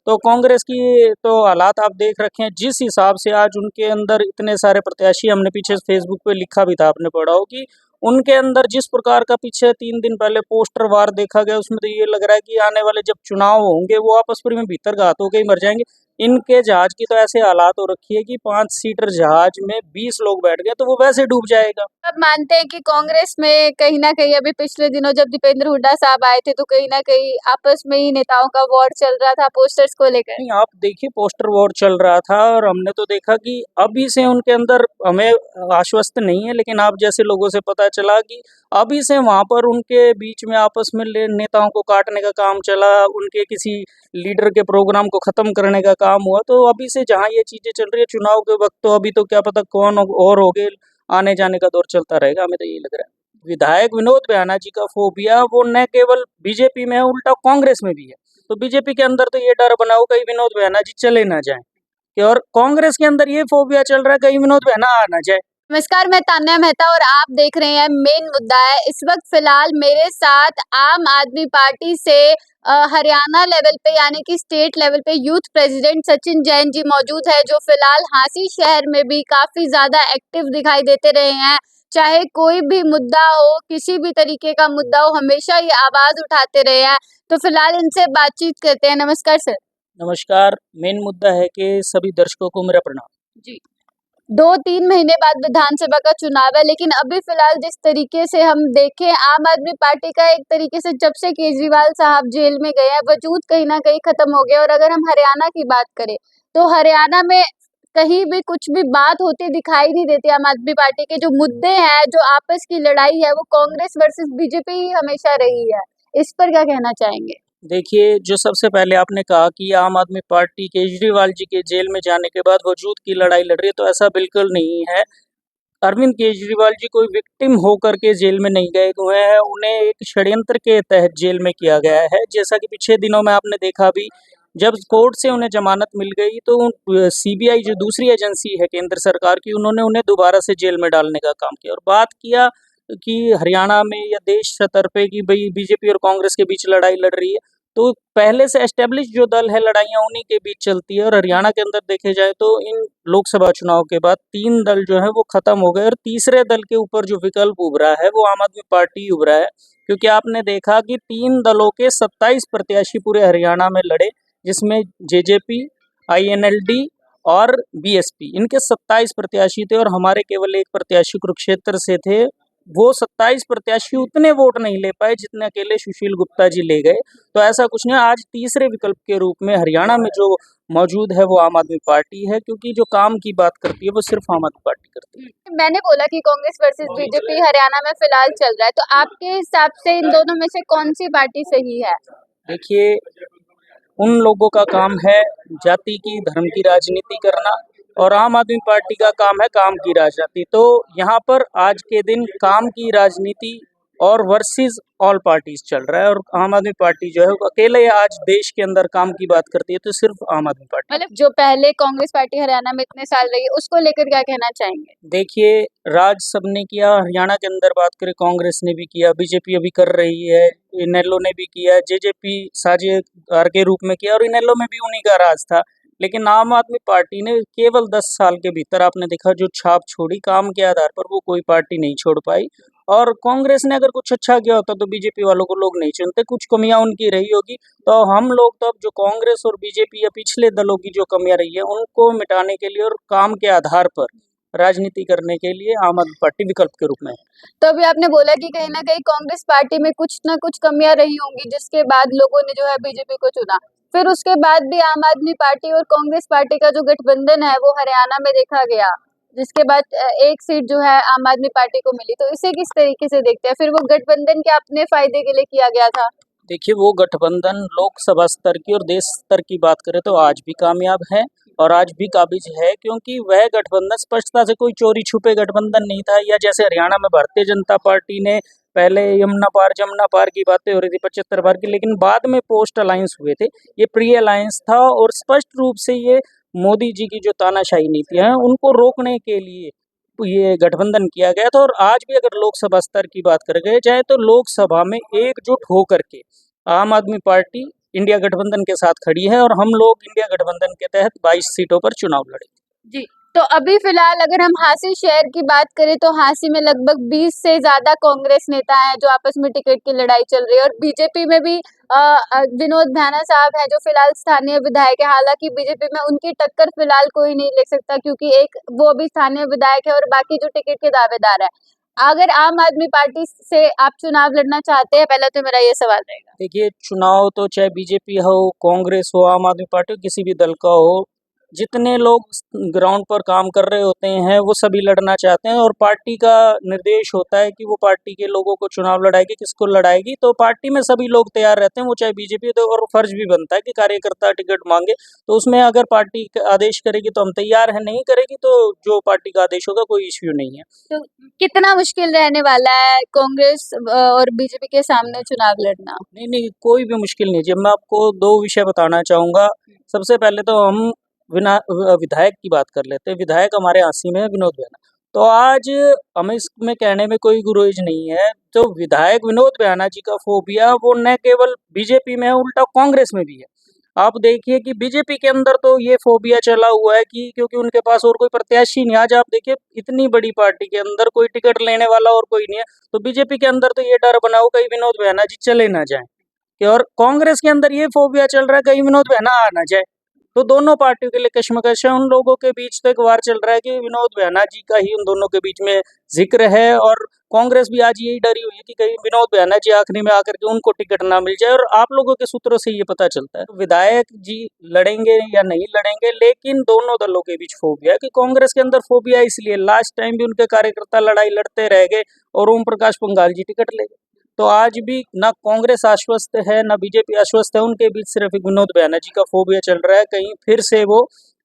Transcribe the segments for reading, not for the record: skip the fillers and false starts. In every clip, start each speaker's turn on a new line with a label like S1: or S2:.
S1: तो कांग्रेस की तो हालात आप देख रखे हैं, जिस हिसाब से आज उनके अंदर इतने सारे प्रत्याशी, हमने पीछे फेसबुक पे लिखा भी था, आपने पढ़ा हो कि उनके अंदर जिस प्रकार का पीछे 3 दिन पहले पोस्टर वार देखा गया, उसमें तो ये लग रहा है कि आने वाले जब चुनाव होंगे वो आपस में भीतर घात होके ही मर जाएंगे। इनके जहाज की तो ऐसे हालात हो रखी है कि 5 सीटर जहाज में 20 लोग बैठ गए तो वो वैसे डूब जाएगा।
S2: अब मानते हैं कि कांग्रेस में कहीं ना कहीं अभी पिछले दिनों जब दीपेंद्र हुड्डा साहब आए थे तो कहीं ना कहीं आपस में ही नेताओं का वॉर चल रहा था पोस्टर्स को लेकर।
S1: नहीं, आप देखिए पोस्टर वॉर चल रहा था और हमने तो देखा कि अभी से उनके अंदर, हमें आश्वस्त नहीं है, लेकिन आप जैसे लोगों से पता चला कि अभी से वहां पर उनके बीच में आपस में नेताओं को काटने का काम चला, उनके किसी लीडर के प्रोग्राम को खत्म करने का काम हुआ। तो अभी से जहां ये चीजें चल रही है चुनाव के वक्त, तो अभी तो क्या पता कौन और हो गए, आने जाने का दौर चलता रहेगा। हमें तो यही लग रहा है विधायक विनोद बेहाना जी का फोबिया वो न केवल बीजेपी में है, उल्टा कांग्रेस में भी है। तो बीजेपी के अंदर तो ये डर बना हो कहीं विनोद बेहाना जी चले ना जाएं, कि और कांग्रेस के अंदर ये फोबिया चल रहा है कहीं विनोद बेहाना आ ना जाए।
S2: नमस्कार, मैं तान्या मेहता और आप देख रहे हैं मेन मुद्दा है। इस वक्त फिलहाल मेरे साथ आम आदमी पार्टी से हरियाणा लेवल पे यानी कि स्टेट लेवल पे यूथ प्रेसिडेंट सचिन जैन जी मौजूद है, जो फिलहाल हांसी शहर में भी काफी ज्यादा एक्टिव दिखाई देते रहे हैं। चाहे कोई भी मुद्दा हो, किसी भी तरीके का मुद्दा हो, हमेशा ये आवाज उठाते रहे हैं। तो फिलहाल इनसे बातचीत करते हैं। नमस्कार सर।
S1: नमस्कार। मेन मुद्दा है कि सभी दर्शकों को मेरा प्रणाम
S2: जी। 2-3 महीने बाद विधानसभा का चुनाव है, लेकिन अभी फिलहाल जिस तरीके से हम देखें, आम आदमी पार्टी का एक तरीके से जब से केजरीवाल साहब जेल में गए हैं, वजूद कहीं ना कहीं खत्म हो गया। और अगर हम हरियाणा की बात करें तो हरियाणा में कहीं भी कुछ भी बात होती दिखाई नहीं देती। आम आदमी पार्टी के जो मुद्दे हैं, जो आपस की लड़ाई है, वो कांग्रेस वर्सेस बीजेपी ही हमेशा रही है। इस पर क्या कहना चाहेंगे?
S1: देखिए, जो सबसे पहले आपने कहा कि आम आदमी पार्टी केजरीवाल जी के जेल में जाने के बाद वजूद की लड़ाई लड़ रही है, तो ऐसा बिल्कुल नहीं है। अरविंद केजरीवाल जी कोई विक्टिम होकर के जेल में नहीं गए हुए हैं, उन्हें एक षड्यंत्र के तहत जेल में किया गया है। जैसा कि पिछले दिनों में आपने देखा भी, जब कोर्ट से उन्हें जमानत मिल गई तो सीबीआई जो दूसरी एजेंसी है केंद्र सरकार की, उन्होंने उन्हें दोबारा से जेल में डालने का काम किया। और बात किया कि हरियाणा में या देश सतर पे कि भाई बीजेपी और कांग्रेस के बीच लड़ाई लड़ रही है, तो पहले से एस्टेब्लिश जो दल है लड़ाइयाँ उन्हीं के बीच चलती है। और हरियाणा के अंदर देखे जाए तो इन लोकसभा चुनाव के बाद 3 दल जो है वो खत्म हो गए और तीसरे दल के ऊपर जो विकल्प उभरा है वो आम आदमी पार्टी उभरा है। क्योंकि आपने देखा कि 3 दलों के 27 प्रत्याशी पूरे हरियाणा में लड़े, जिसमें जेजेपी, आईएनएलडी और बीएसपी, इनके 27 प्रत्याशी थे और हमारे केवल एक प्रत्याशी कुरुक्षेत्र से थे। वो 27 प्रत्याशी उतने वोट नहीं ले पाए जितने अकेले सुशील गुप्ता जी ले गए। तो ऐसा कुछ नहीं, आज तीसरे विकल्प के रूप में हरियाणा में जो मौजूद है वो आम आदमी पार्टी है, क्योंकि जो काम की बात करती है वो सिर्फ आम आदमी पार्टी करती है।
S2: मैंने बोला कि कांग्रेस वर्सेस बीजेपी हरियाणा में फिलहाल चल रहा है, तो आपके हिसाब से इन दोनों में से कौन सी पार्टी सही है?
S1: देखिए, उन लोगों का काम है जाति की, धर्म की राजनीति करना, और आम आदमी पार्टी का काम है काम की राजनीति। तो यहाँ पर आज के दिन काम की राजनीति और वर्सेस ऑल पार्टीज चल रहा है, और आम आदमी पार्टी जो है वो अकेले आज देश के अंदर काम की बात करती है, तो सिर्फ आम आदमी पार्टी।
S2: मतलब जो पहले कांग्रेस पार्टी हरियाणा में इतने साल रही है, उसको लेकर क्या कहना चाहेंगे?
S1: देखिए, राज सबने किया, हरियाणा के अंदर बात करें कांग्रेस ने भी किया, बीजेपी अभी कर रही है, इनेलो ने भी किया, जेजेपी साझेदार के रूप में किया, और इनेलो में भी उन्हीं का राज था। लेकिन आम आदमी पार्टी ने केवल 10 साल के भीतर आपने देखा जो छाप छोड़ी काम के आधार पर, वो कोई पार्टी नहीं छोड़ पाई। और कांग्रेस ने अगर कुछ अच्छा किया होता तो बीजेपी वालों को लोग नहीं चुनते, कुछ कमियां उनकी रही होगी। तो हम लोग तो अब जो कांग्रेस और बीजेपी या पिछले दलों की जो कमियां रही है उनको मिटाने के लिए और काम के आधार पर राजनीति करने के लिए आम आदमी पार्टी विकल्प के रूप में है।
S2: तो अभी आपने बोला कि कहीं ना कहीं कांग्रेस पार्टी में कुछ ना कुछ कमियां रही होंगी, जिसके बाद लोगों ने जो है बीजेपी को चुना। फिर उसके बाद भी आम आदमी पार्टी और कांग्रेस पार्टी का जो गठबंधन है वो हरियाणा में देखा गया, जिसके बाद एक सीट जो है आम आदमी पार्टी को मिली। तो इसे किस तरीके से देखते हैं? फिर वो गठबंधन क्या अपने फायदे के लिए किया गया था?
S1: देखिए, वो गठबंधन लोकसभा स्तर की और देश स्तर की बात करें तो आज भी कामयाब है और आज भी काबिज है, क्योंकि वह गठबंधन स्पष्टता से कोई चोरी छुपे गठबंधन नहीं था। या जैसे हरियाणा में भारतीय जनता पार्टी ने पहले जमुना पार की बातें हो रही थी 75 बार की, लेकिन बाद में पोस्ट अलायंस हुए थे, ये प्री अलायंस था। और स्पष्ट रूप से ये मोदी जी की जो तानाशाही नीतियां हैं उनको रोकने के लिए ये गठबंधन किया गया था। और आज भी अगर लोकसभा स्तर की बात करें जाए तो लोकसभा में एकजुट होकर के आम आदमी पार्टी इंडिया गठबंधन के साथ खड़ी है और हम लोग इंडिया गठबंधन के तहत 22 सीटों पर चुनाव लड़ेंगे।
S2: जी। तो अभी फिलहाल अगर हम हांसी शहर की बात करें तो हांसी में लगभग 20 से ज्यादा कांग्रेस नेता हैं जो आपस में टिकट की लड़ाई चल रही है और बीजेपी में भी विनोद भैना साहब हैं जो फिलहाल स्थानीय विधायक है। हालांकि बीजेपी में उनकी टक्कर फिलहाल कोई नहीं ले सकता क्योंकि एक वो अभी स्थानीय विधायक है और बाकी जो टिकट के दावेदार है। अगर आम आदमी पार्टी से आप चुनाव लड़ना चाहते हैं, पहला तो मेरा ये सवाल रहेगा।
S1: देखिए, चुनाव तो चाहे बीजेपी हो, कांग्रेस हो, आम आदमी पार्टी हो, किसी भी दल का हो, जितने लोग ग्राउंड पर काम कर रहे होते हैं वो सभी लड़ना चाहते हैं और पार्टी का निर्देश होता है कि वो पार्टी के लोगों को चुनाव लड़ाएगी, किसको लड़ाएगी। तो पार्टी में सभी लोग तैयार रहते हैं, वो चाहे बीजेपी हो, और फर्ज भी बनता है कि कार्यकर्ता टिकट मांगे। तो उसमें अगर पार्टी आदेश करेगी तो हम तैयार हैं, नहीं करेगी तो जो पार्टी का आदेश होगा कोई इश्यू नहीं है।
S2: तो कितना मुश्किल रहने वाला है कांग्रेस और बीजेपी के सामने चुनाव लड़ना?
S1: नहीं, कोई भी मुश्किल नहीं। जब मैं आपको 2 विषय बताना चाहूँगा। सबसे पहले तो हम विधायक की बात कर लेते हैं। विधायक हमारे हांसी में है विनोद भैया। तो आज हमें इसमें कहने में कोई गुरेज नहीं है। जो विधायक विनोद भैया जी का फोबिया वो न केवल बीजेपी में है, उल्टा कांग्रेस में भी है। आप देखिए कि बीजेपी के अंदर तो ये फोबिया चला हुआ है कि क्योंकि उनके पास और कोई प्रत्याशी नहीं। आज आप देखिए इतनी बड़ी पार्टी के अंदर कोई टिकट लेने वाला और कोई नहीं है। तो बीजेपी के अंदर तो ये डर बना हो कहीं विनोद भैया जी चले ना जाएं। और कांग्रेस के अंदर ये फोबिया चल रहा है कहीं विनोद भैया आ ना जाए। तो दोनों पार्टियों के लिए कश्मकश है। उन लोगों के बीच तो एक वार चल रहा है कि विनोद भैया जी का ही उन दोनों के बीच में जिक्र है और कांग्रेस भी आज यही डरी हुई है कि कहीं विनोद भैया जी आखिरी में आकर के उनको टिकट ना मिल जाए। और आप लोगों के सूत्रों से ये पता चलता है विधायक जी लड़ेंगे या नहीं लड़ेंगे, लेकिन दोनों दलों के बीच फोबिया है। कि कांग्रेस के अंदर फोबिया इसलिए लास्ट टाइम भी उनके कार्यकर्ता लड़ाई लड़ते रह गए और ओम प्रकाश पंघाल जी टिकट ले गए। तो आज भी ना कांग्रेस आश्वस्त है ना बीजेपी आश्वस्त है। उनके बीच सिर्फ एक विनोद भैया जी का फोबिया चल रहा है कहीं फिर से वो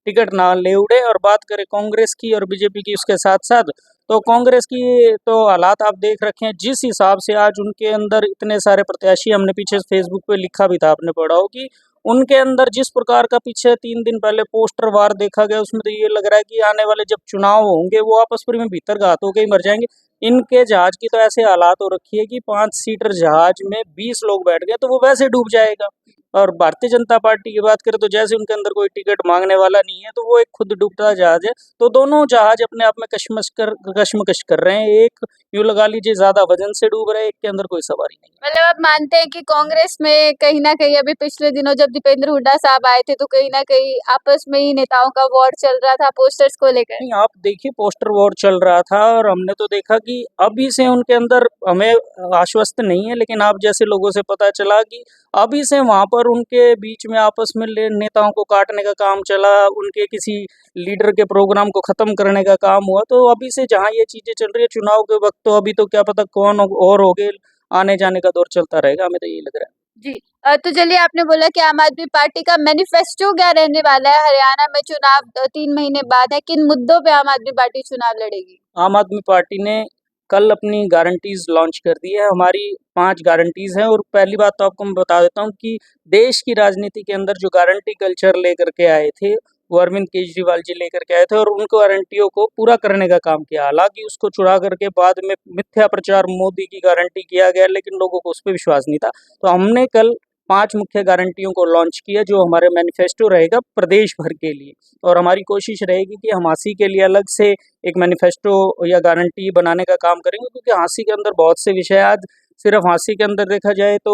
S1: टिकट ना ले उड़े। और बात करें कांग्रेस की और बीजेपी की उसके साथ साथ, तो कांग्रेस की तो हालात आप देख रखे हैं। जिस हिसाब से आज उनके अंदर इतने सारे प्रत्याशी, हमने पीछे फेसबुक पे लिखा भी था, आपने पढ़ा हो कि उनके अंदर जिस प्रकार का पीछे 3 दिन पहले पोस्टर वार देखा गया, उसमें तो ये लग रहा है कि आने वाले जब चुनाव होंगे वो आपस में भीतर घात होकर ही मर जाएंगे। इनके जहाज की तो ऐसे हालात हो रखी है कि 5 सीटर जहाज में 20 लोग बैठ गए तो वो वैसे डूब जाएगा। और भारतीय जनता पार्टी की बात करें तो जैसे उनके अंदर कोई टिकट मांगने वाला नहीं है तो वो एक खुद डूबता जहाज है। तो दोनों जहाज अपने आप में कश्मकश कर रहे हैं। एक यूँ लगा लीजिए ज्यादा वजन से डूब रहा है, एक के अंदर कोई सवारी नहीं।
S2: मतलब आप मानते हैं कि कांग्रेस में कहीं ना कहीं अभी पिछले दिनों जब दीपेंद्र हुड्डा साहब आए थे तो कहीं ना कहीं आपस में ही नेताओं का वॉर चल रहा था पोस्टर्स को लेकर?
S1: नहीं, आप देखिए पोस्टर वॉर चल रहा था और हमने तो देखा कि अभी से उनके अंदर, हमें आश्वस्त नहीं है लेकिन आप जैसे लोगों से पता चला कि अभी से वहां पर उनके बीच में आपस में नेताओं को काटने का काम चला, उनके किसी लीडर के प्रोग्राम को खत्म करने का काम हुआ। तो अभी से जहां ये चीजें चल रही है चुनाव के वक्त, तो अभी तो क्या पता कौन और हो गए, आने जाने का दौर चलता रहेगा, हमें तो यही लग रहा है।
S2: जी। तो चलिए, आपने बोला कि आम आदमी पार्टी का मैनिफेस्टो क्या रहने वाला है? हरियाणा में चुनाव 3 महीने बाद है, किन मुद्दों पे आम आदमी पार्टी चुनाव लड़ेगी?
S1: आम आदमी पार्टी ने कल अपनी गारंटीज लॉन्च कर दी है। हमारी 5 गारंटीज हैं और पहली बात तो आपको मैं बता देता हूँ कि देश की राजनीति के अंदर जो गारंटी कल्चर लेकर के आए थे वो अरविंद केजरीवाल जी लेकर के आए थे और उनको गारंटियों को पूरा करने का काम किया। हालांकि उसको चुरा करके बाद में मिथ्या प्रचार मोदी की गारंटी किया गया, लेकिन लोगों को उस पर विश्वास नहीं था। तो हमने कल 5 मुख्य गारंटियों को लॉन्च किया जो हमारे मैनिफेस्टो रहेगा प्रदेश भर के लिए। और हमारी कोशिश रहेगी कि हम हांसी के लिए अलग से एक मैनिफेस्टो या गारंटी बनाने का काम करेंगे, क्योंकि हांसी के अंदर बहुत से विषय आज सिर्फ हांसी के अंदर देखा जाए तो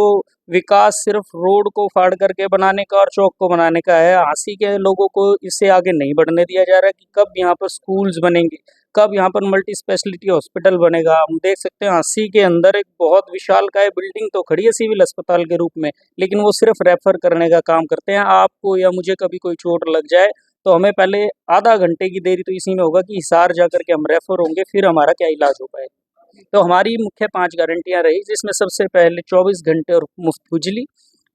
S1: विकास सिर्फ रोड को फाड़ करके बनाने का और चौक को बनाने का है। हांसी के लोगों को इससे आगे नहीं बढ़ने दिया जा रहा है कि कब यहाँ पर स्कूल्स बनेंगे, कब यहाँ पर मल्टी स्पेशलिटी हॉस्पिटल बनेगा। हम देख सकते हैं हांसी के अंदर एक बहुत विशालकाय बिल्डिंग तो खड़ी है सिविल अस्पताल के रूप में, लेकिन वो सिर्फ रेफर करने का काम करते हैं। आपको या मुझे कभी कोई चोट लग जाए तो हमें पहले आधा घंटे की देरी तो इसी में होगा कि हिसार जा करके हम रेफर होंगे, फिर हमारा क्या इलाज हो पाएगा। तो हमारी मुख्य 5 गारंटियां रही, जिसमें सबसे पहले 24 घंटे और मुफ्त बिजली,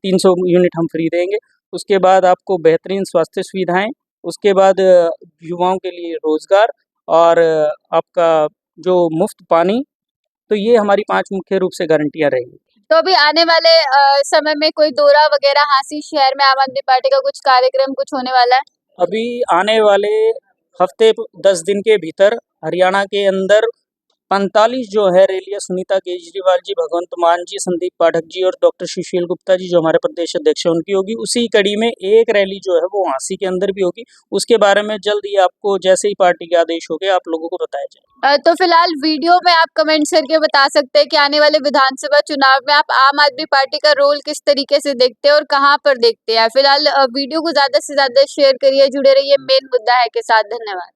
S1: 300 यूनिट हम फ्री देंगे। उसके बाद आपको बेहतरीन स्वास्थ्य सुविधाएं, उसके बाद युवाओं के लिए रोजगार और आपका जो मुफ्त पानी। तो ये हमारी 5 मुख्य रूप से गारंटियां रहेंगी।
S2: तो अभी आने वाले समय में कोई दौरा वगैरह हांसी शहर में आम आदमी पार्टी का कुछ कार्यक्रम कुछ होने वाला है?
S1: अभी आने वाले हफ्ते 10 दिन के भीतर हरियाणा के अंदर 45 जो है रैलियां सुनीता केजरीवाल जी, भगवंत मान जी, संदीप पाठक जी और डॉक्टर सुशील गुप्ता जी जो हमारे प्रदेश अध्यक्ष हैं उनकी होगी। उसी कड़ी में एक रैली जो है वो झांसी के अंदर भी होगी। उसके बारे में जल्द ही आपको जैसे ही पार्टी के आदेश हो गए आप लोगों को बताया जाएगा।
S2: तो फिलहाल वीडियो में आप कमेंट्स करके बता सकते हैं कि आने वाले विधानसभा चुनाव में आप आम आदमी पार्टी का रोल किस तरीके से देखते हैं और कहाँ पर देखते हैं। फिलहाल वीडियो को ज्यादा से ज्यादा शेयर करिए, जुड़े रहिए मेन मुद्दा है के साथ। धन्यवाद।